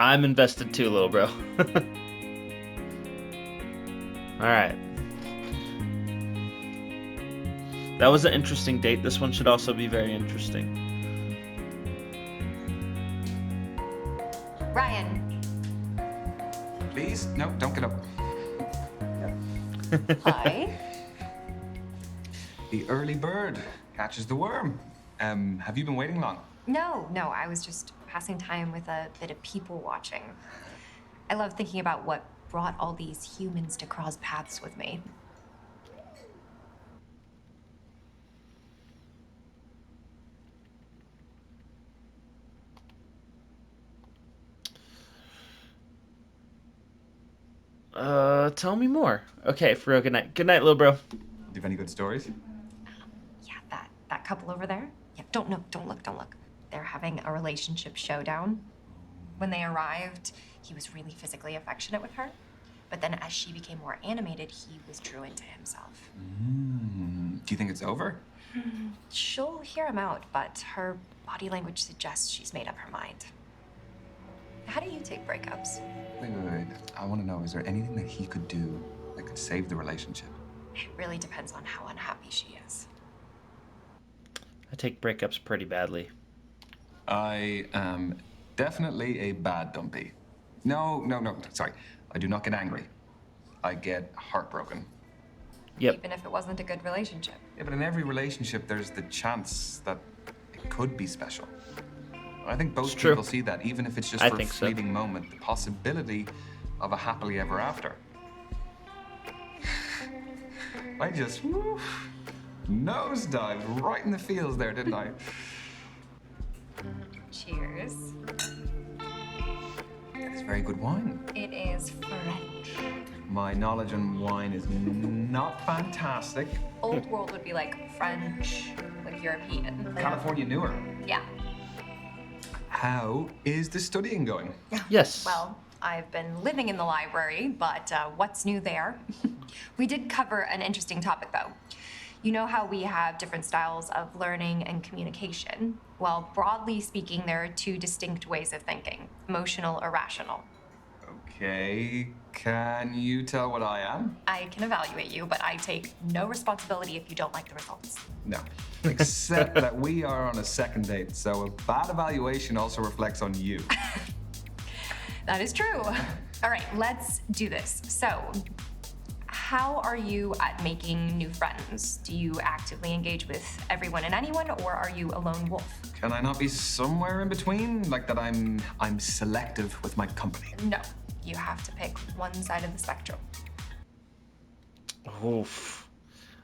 I'm invested too, little bro. Alright. That was an interesting date. This one should also be very interesting. Ryan. Please? No, don't get up. Hi. The early bird catches the worm. Have you been waiting long? No, I was just passing time with a bit of people watching. I love thinking about what brought all these humans to cross paths with me. Tell me more. Okay, for real, good night. Good night, little bro. Do you have any good stories? Yeah, that couple over there. Yeah, don't look. They're having a relationship showdown. When they arrived, he was really physically affectionate with her. But then as she became more animated, he withdrew into himself. Do you think it's over? She'll hear him out, but her body language suggests she's made up her mind. How do you take breakups? Wait. I want to know, is there anything that he could do that could save the relationship? It really depends on how unhappy she is. I take breakups pretty badly. I am definitely a bad dumpy. No, sorry. I do not get angry. I get heartbroken. Yep. Even if it wasn't a good relationship. Yeah, but in every relationship, there's the chance that it could be special. I think both people see that, even if it's just for a fleeting moment, the possibility of a happily ever after. I just nosedived right in the fields there, didn't I? Cheers. It's very good wine. It is French. My knowledge on wine is not fantastic. Old world would be like French, like European. California newer. Yeah. How is the studying going? Yes. Well, I've been living in the library, but what's new there? We did cover an interesting topic, though. You know how we have different styles of learning and communication? Well, broadly speaking, there are two distinct ways of thinking, emotional or rational. Okay, can you tell what I am? I can evaluate you, but I take no responsibility if you don't like the results. No, except that we are on a second date, so a bad evaluation also reflects on you. That is true. All right, let's do this. So, how are you at making new friends? Do you actively engage with everyone and anyone, or are you a lone wolf? Can I not be somewhere in between? Like that I'm selective with my company? No, you have to pick one side of the spectrum. Oof.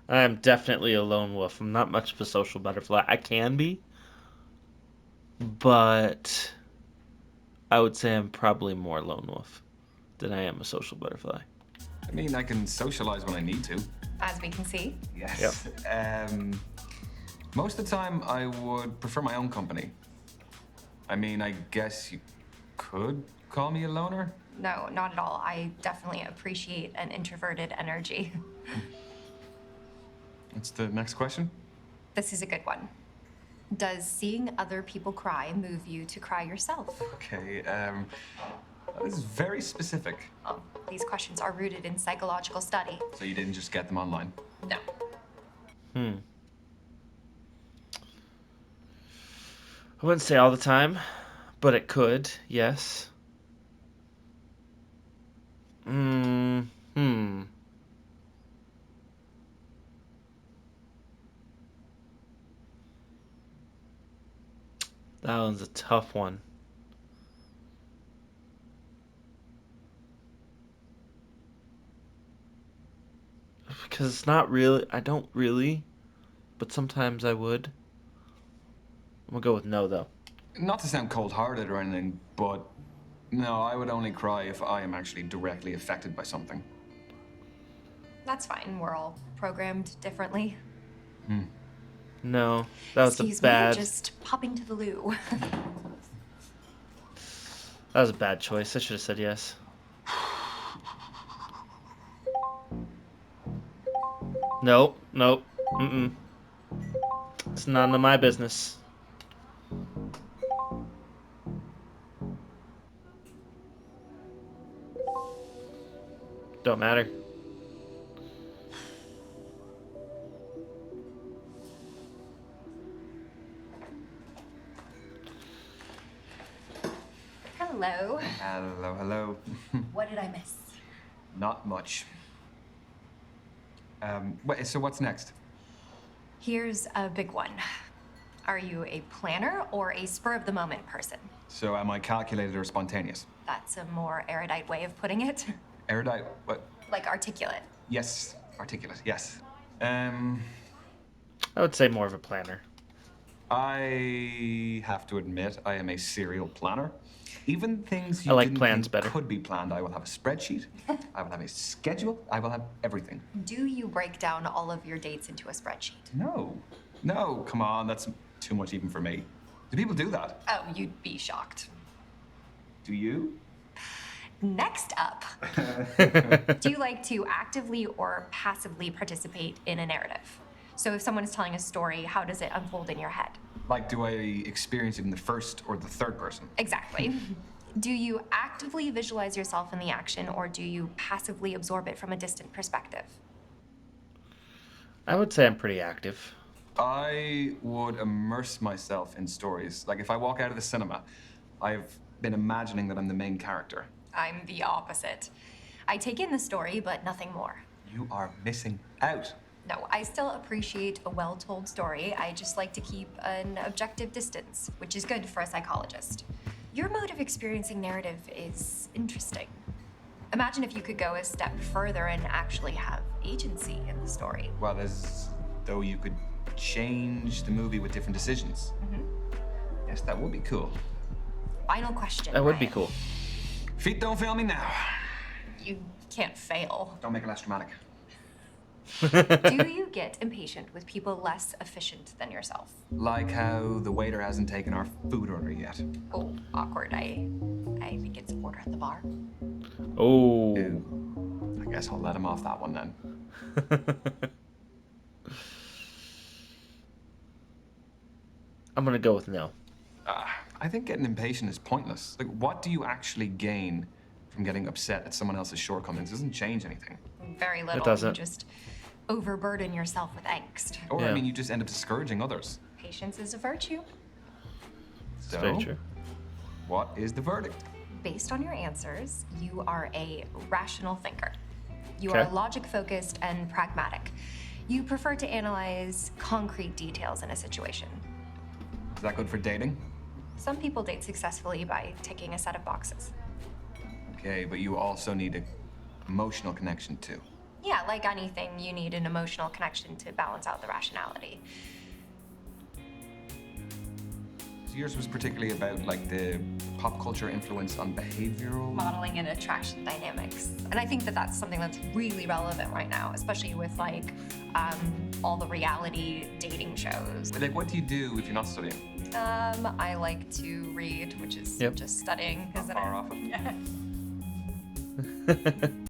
I am definitely a lone wolf. I'm not much of a social butterfly. I can be, but I would say I'm probably more lone wolf than I am a social butterfly. I mean, I can socialize when I need to. As we can see. Yes. Yep. Most of the time, I would prefer my own company. I mean, I guess you could call me a loner? No, not at all. I definitely appreciate an introverted energy. What's the next question? This is a good one. Does seeing other people cry move you to cry yourself? Okay, that is very specific. Oh, these questions are rooted in psychological study. So you didn't just get them online? No. I wouldn't say all the time, but it could, yes. That one's a tough one. Because it's not really, I don't really, but sometimes I would. I'm gonna go with no, though. Not to sound cold-hearted or anything, but no, I would only cry if I am actually directly affected by something. That's fine. We're all programmed differently. No, that was Excuse a bad. me, just popping to the loo. That was a bad choice. I should have said yes. Nope. It's none of my business. Don't matter. Hello. Hello, hello. What did I miss? Not much. So what's next? Here's a big one. Are you a planner or a spur-of-the-moment person? So am I calculated or spontaneous? That's a more erudite way of putting it. Erudite, what? Like articulate. Yes, articulate, yes. I would say more of a planner. I have to admit, I am a serial planner. Even things you I like didn't plans think better. could be planned, I will have a spreadsheet, I will have a schedule, I will have everything. Do you break down all of your dates into a spreadsheet? No, come on, that's too much even for me. Do people do that? Oh, you'd be shocked. Do you? Next up, do you like to actively or passively participate in a narrative? So if someone is telling a story, how does it unfold in your head? Like, do I experience it in the first or the third person? Exactly. Do you actively visualize yourself in the action, or do you passively absorb it from a distant perspective? I would say I'm pretty active. I would immerse myself in stories. Like, if I walk out of the cinema, I've been imagining that I'm the main character. I'm the opposite. I take in the story, but nothing more. You are missing out. No, I still appreciate a well-told story. I just like to keep an objective distance, which is good for a psychologist. Your mode of experiencing narrative is interesting. Imagine if you could go a step further and actually have agency in the story. Well, as though you could change the movie with different decisions. Mm-hmm. Yes, that would be cool. Final question. That would be Ryan. cool. Feet don't fail me now. You can't fail. Don't make it less dramatic. Do you get impatient with people less efficient than yourself? Like how the waiter hasn't taken our food order yet. Oh, awkward. I think it's order at the bar. Oh. Ew. I guess I'll let him off that one then. I'm gonna go with no. I think getting impatient is pointless. Like, what do you actually gain from getting upset at someone else's shortcomings? It doesn't change anything. Very little. It doesn't. You just overburden yourself with angst. Or, Yeah. I mean, you just end up discouraging others. Patience is a virtue. It's So, very true. what is the verdict? Based on your answers, you are a rational thinker. You Okay. are logic-focused and pragmatic. You prefer to analyze concrete details in a situation. Is that good for dating? Some people date successfully by ticking a set of boxes. Okay, but you also need an emotional connection too. Yeah, like anything, you need an emotional connection to balance out the rationality. So yours was particularly about like the pop culture influence on behavioral. Modeling and attraction dynamics. And I think that that's something that's really relevant right now, especially with like all the reality dating shows. Like, what do you do if you're not studying? I like to read, which is Yep. just studying, isn't Far it? off it. Yeah.